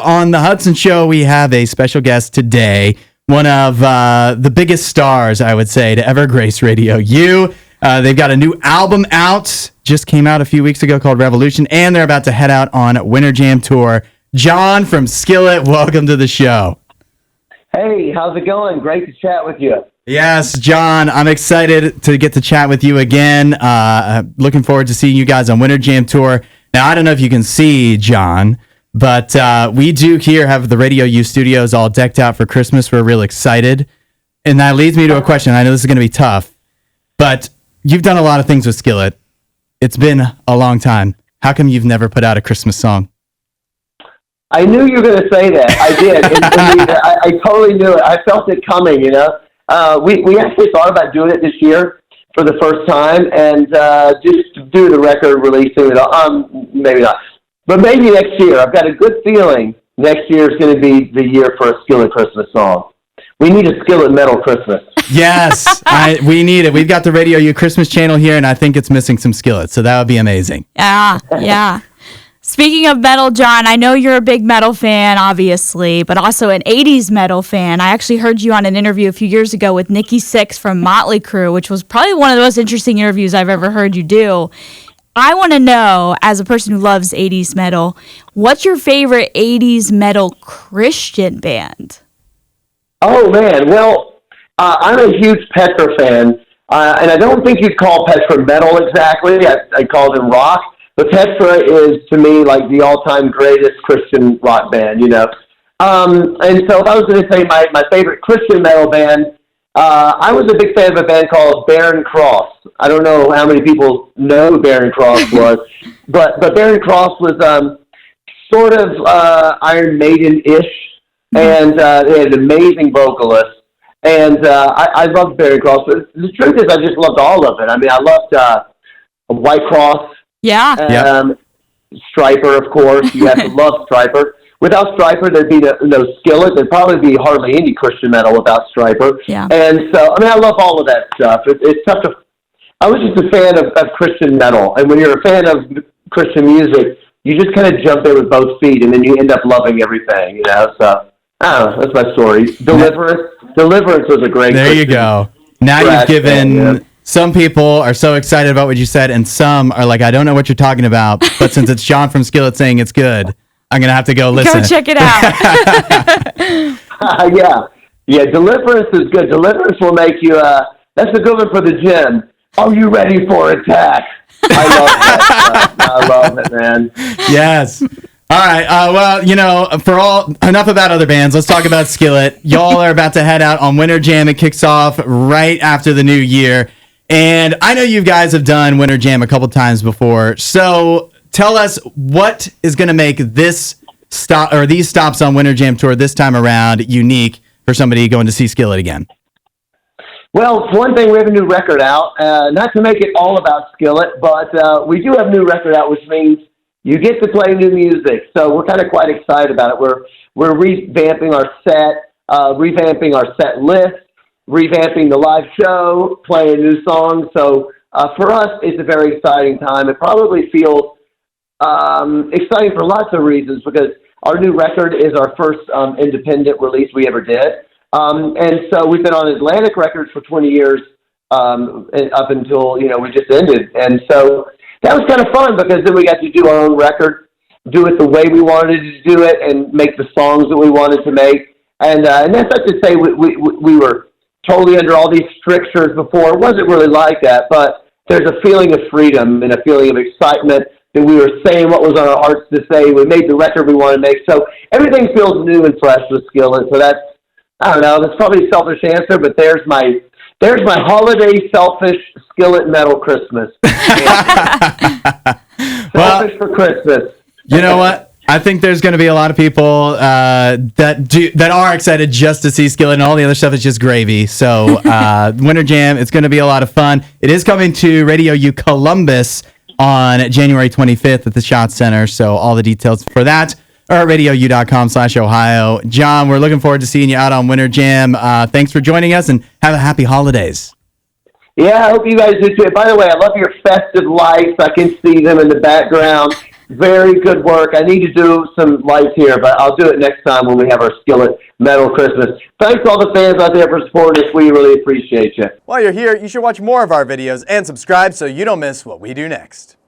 On the Hudson Show, we have a special guest today, one of the biggest stars, I would say, to ever grace RadioU. They've got a new album out, just came out a few weeks ago, called Revolution, and they're about to head out on WinterJam tour. John from Skillet, welcome to the show. Hey, how's it going? Great to chat with you. Yes, John, I'm excited to get to chat with you again. Looking forward to seeing you guys on WinterJam tour. Now, I don't know if you can see John, but we do here have the RadioU studios all decked out for Christmas. We're real excited. And that leads me to a question. I know this is going to be tough, but you've done a lot of things with Skillet. It's been a long time. How come you've never put out a Christmas song? I knew you were going to say that. I did. I totally knew it. I felt it coming, you know. We actually thought about doing it this year for the first time and just do the record releasing it. Maybe not. But maybe next year. I've got a good feeling next year is going to be the year for a Skillet Christmas song. We need a Skillet metal Christmas. Yes, we need it. We've got the RadioU Christmas channel here, and I think it's missing some Skillet, so that would be amazing. Yeah. Speaking of metal, John, I know you're a big metal fan, obviously, but also an 80s metal fan. I actually heard you on an interview a few years ago with Nikki Sixx from Motley Crue, which was probably one of the most interesting interviews I've ever heard you do. I want to know, as a person who loves 80s metal, what's your favorite 80s metal Christian band? Oh, man. Well, I'm a huge Petra fan, and I don't think you'd call Petra metal exactly. I call them rock. But Petra is, to me, like the all-time greatest Christian rock band, you know. And so if I was going to say my favorite Christian metal band, I was a big fan of a band called Barren Cross. I don't know how many people know who Barren Cross was, but Barren Cross was sort of Iron Maiden-ish, and they had an amazing vocalist. And I loved Barren Cross, but the truth is I just loved all of it. I mean, I loved White Cross. Yeah. Striper, of course. You have to love Striper. Without Striper, there'd be no Skillet. There'd probably be hardly any Christian metal without Striper. Yeah. And so, I mean, I love all of that stuff. It's tough to... I was just a fan of Christian metal. And when you're a fan of Christian music, you just kind of jump in with both feet, and then you end up loving everything, you know? So, I don't know. That's my story. Deliverance was a great... There you go. Now you've given... Yeah. Some people are so excited about what you said, and some are like, I don't know what you're talking about, but since it's John from Skillet saying it's good, I'm going to have to go listen. Go check it out. Yeah, Deliverance is good. Deliverance will make you, that's a good one for the gym. Are you ready for attack? I love that. I love it, man. Yes. All right. Well, you know, enough about other bands. Let's talk about Skillet. Y'all are about to head out on WinterJam. It kicks off right after the new year. And I know you guys have done WinterJam a couple times before. So tell us what is going to make this stop or these stops on WinterJam tour this time around unique for somebody going to see Skillet again. Well, for one thing, we have a new record out. Not to make it all about Skillet, but we do have a new record out, which means you get to play new music. So we're kind of quite excited about it. We're revamping our set, revamping our set list, revamping the live show, playing new songs. So for us, it's a very exciting time. It probably feels exciting for lots of reasons because our new record is our first independent release we ever did. And so we've been on Atlantic Records for 20 years up until, we just ended. And so that was kind of fun because then we got to do our own record, do it the way we wanted to do it, and make the songs that we wanted to make. And that's not to say we were totally under all these strictures before. It wasn't really like that, but there's a feeling of freedom and a feeling of excitement that we were saying what was on our hearts to say. We made the record we wanted to make. So everything feels new and fresh with Skillet. So that's, I don't know, that's probably a selfish answer, but there's my holiday selfish Skillet metal Christmas. Selfish for Christmas. You know what? I think there's going to be a lot of people that are excited just to see Skillet, and all the other stuff is just gravy. So WinterJam, it's going to be a lot of fun. It is coming to RadioU Columbus on January 25th at the Schott Center. So all the details for that are at radiou.com/Ohio. John, we're looking forward to seeing you out on WinterJam. Thanks for joining us, and have a happy holidays. Yeah, I hope you guys do too. By the way, I love your festive lights. I can see them in the background. Very good work. I need to do some lights here, but I'll do it next time when we have our Skillet Metal Christmas. Thanks all the fans out there for supporting us. We really appreciate you. While you're here, you should watch more of our videos and subscribe so you don't miss what we do next.